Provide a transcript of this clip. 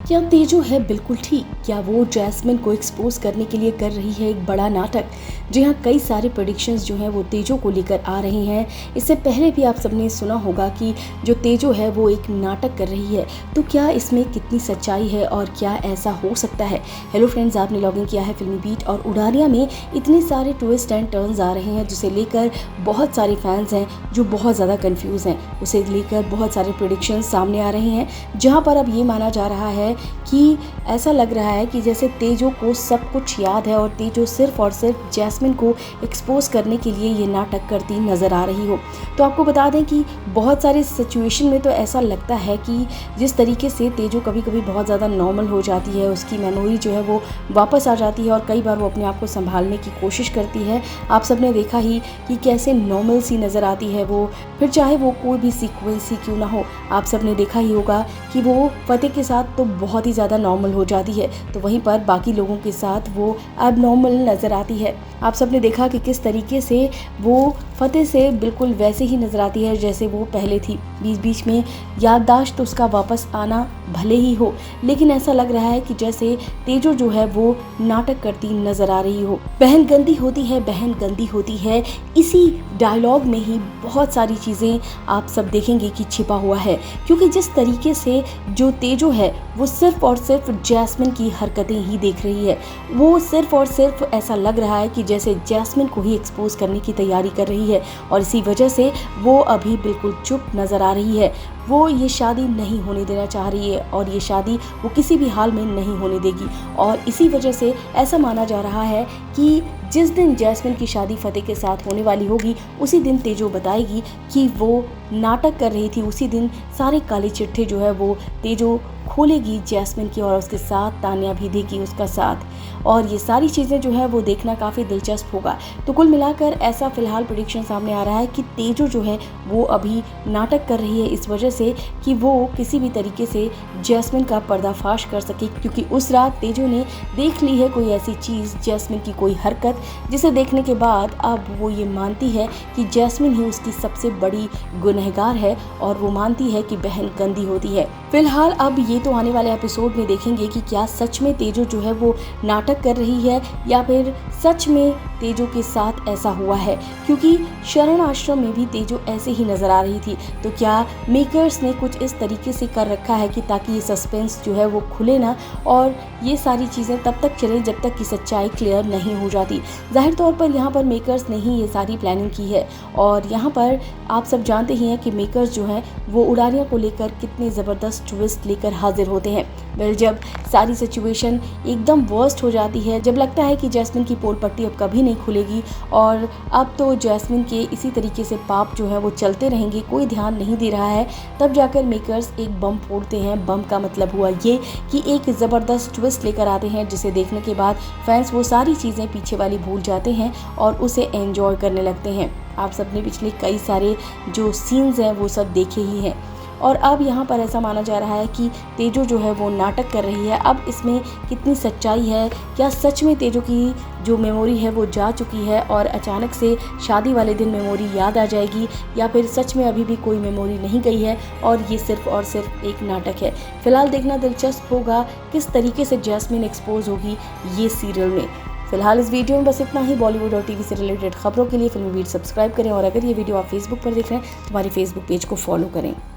क्या तेजो है बिल्कुल ठीक? क्या वो जैस्मिन को एक्सपोज करने के लिए कर रही है एक बड़ा नाटक? जी हाँ, कई सारे प्रेडिक्शंस जो हैं वो तेजो को लेकर आ रही हैं। इससे पहले भी आप सबने सुना होगा कि जो तेजो है वो एक नाटक कर रही है। तो क्या इसमें कितनी सच्चाई है और क्या ऐसा हो सकता है? हेलो फ्रेंड्स, आपने लॉगिन किया है फिल्मी बीट और उड़ारिया में इतने सारे ट्विस्ट एंड टर्न्स आ रहे हैं जिसे लेकर बहुत सारे फैंस हैं जो बहुत ज़्यादा कन्फ्यूज़ हैं। उसे लेकर बहुत सारे प्रेडिक्शंस सामने आ रहे हैं, जहाँ पर अब ये माना जा रहा है कि ऐसा लग रहा है कि जैसे तेजो को सब कुछ याद है और तेजो सिर्फ और सिर्फ जैस्मिन को एक्सपोज करने के लिए ये नाटक करती नज़र आ रही हो। तो आपको बता दें कि बहुत सारे सिचुएशन में तो ऐसा लगता है कि जिस तरीके से तेजो कभी कभी बहुत ज़्यादा नॉर्मल हो जाती है, उसकी मेमोरी जो है वो वापस आ जाती है और कई बार वो अपने आप को संभालने की कोशिश करती है। आप सबने देखा ही कि कैसे नॉर्मल सी नज़र आती है वो, फिर चाहे वो कोई भी सीक्वेंस ही क्यों ना हो। आप सबने देखा ही होगा कि वो फतेह के साथ तो बहुत ही ज़्यादा नॉर्मल हो जाती है, तो वहीं पर बाकी लोगों के साथ वो अब नॉर्मल नज़र आती है। आप सबने देखा कि किस तरीके से वो फतेह से बिल्कुल वैसे ही नज़र आती है जैसे वो पहले थी। बीच बीच में याददाश्त उसका वापस आना भले ही हो, लेकिन ऐसा लग रहा है कि जैसे तेजो जो है वो नाटक करती नज़र आ रही हो। बहन गंदी होती है, बहन गंदी होती है, इसी डायलॉग में ही बहुत सारी चीज़ें आप सब देखेंगे कि छिपा हुआ है, क्योंकि जिस तरीके से जो तेजो है वो सिर्फ और सिर्फ जैस्मिन की हरकतें ही देख रही है। वो सिर्फ और सिर्फ ऐसा लग रहा है कि जैसे जैस्मिन को ही एक्सपोज करने की तैयारी कर रही है और इसी वजह से वो अभी बिल्कुल चुप नज़र आ रही है। वो ये शादी नहीं होने देना चाह रही है और ये शादी वो किसी भी हाल में नहीं होने देगी और इसी वजह से ऐसा माना जा रहा है कि जिस दिन जैस्मिन की शादी फतेह के साथ होने वाली होगी उसी दिन तेजो बताएगी कि वो नाटक कर रही थी। उसी दिन सारे काले चिट्ठे जो है वो तेजो खोलेगी जैस्मिन की और उसके साथ तान्या भी देगी उसका साथ, और ये सारी चीज़ें जो है वो देखना काफ़ी दिलचस्प होगा। तो कुल मिलाकर ऐसा फिलहाल प्रेडिक्शन सामने आ रहा है कि तेजो जो है वो अभी नाटक कर रही है इस वजह से कि वो किसी भी तरीके से जैस्मिन का पर्दाफाश कर सके, क्योंकि उस रात तेजो ने देख ली है कोई ऐसी चीज़, जैस्मिन की कोई हरकत, जिसे देखने के बाद अब वो ये मानती है कि जैस्मिन ही उसकी सबसे बड़ी गुनहगार है और वो मानती है कि बहन गंदी होती है। फिलहाल अब ये तो आने वाले एपिसोड में देखेंगे कि क्या सच में तेजो जो है वो नाटक कर रही है या फिर सच में तेजो के साथ ऐसा हुआ है, क्योंकि शरण आश्रम में भी तेजो ऐसे ही नज़र आ रही थी। तो क्या मेकर्स ने कुछ इस तरीके से कर रखा है कि ताकि ये सस्पेंस जो है वो खुले ना और ये सारी चीज़ें तब तक चलें जब तक कि सच्चाई क्लियर नहीं हो जाती। जाहिर तौर पर यहाँ पर मेकर्स ने ही ये सारी प्लानिंग की है और यहाँ पर आप सब जानते ही हैं कि मेकर्स जो हैं वो उड़ारिया को लेकर कितने ज़बरदस्त ट्विस्ट लेकर हाजिर होते हैं। वेल, जब सारी सिचुएशन एकदम वर्स्ट हो जाती है, जब लगता है कि जैस्मिन की पोल पट्टी अब कभी नहीं खुलेगी और अब तो जैस्मिन के इसी तरीके से पाप जो है वो चलते रहेंगे, कोई ध्यान नहीं दे रहा है, तब जाकर मेकर्स एक बम फोड़ते हैं। बम का मतलब हुआ ये कि एक ज़बरदस्त ट्विस्ट लेकर आते हैं जिसे देखने के बाद फैंस वो सारी चीज़ें पीछे वाली भूल जाते हैं और उसे एंजॉय करने लगते हैं। आप सबने पिछले कई सारे जो सीन्स हैं वो सब देखे ही हैं और अब यहाँ पर ऐसा माना जा रहा है कि तेजो जो है वो नाटक कर रही है। अब इसमें कितनी सच्चाई है, क्या सच में तेजो की जो मेमोरी है वो जा चुकी है और अचानक से शादी वाले दिन मेमोरी याद आ जाएगी, या फिर सच में अभी भी कोई मेमोरी नहीं गई है और ये सिर्फ और सिर्फ एक नाटक है। फिलहाल देखना दिलचस्प होगा किस तरीके से जैस्मिन एक्सपोज होगी ये सीरियल में। फिलहाल इस वीडियो में बस इतना ही। बॉलीवुड और टीवी से रिलेटेड खबरों के लिए फिल्मी बीट सब्सक्राइब करें और अगर ये वीडियो आप फेसबुक पर देख रहे हैं तो हमारे फेसबुक पेज को फॉलो करें।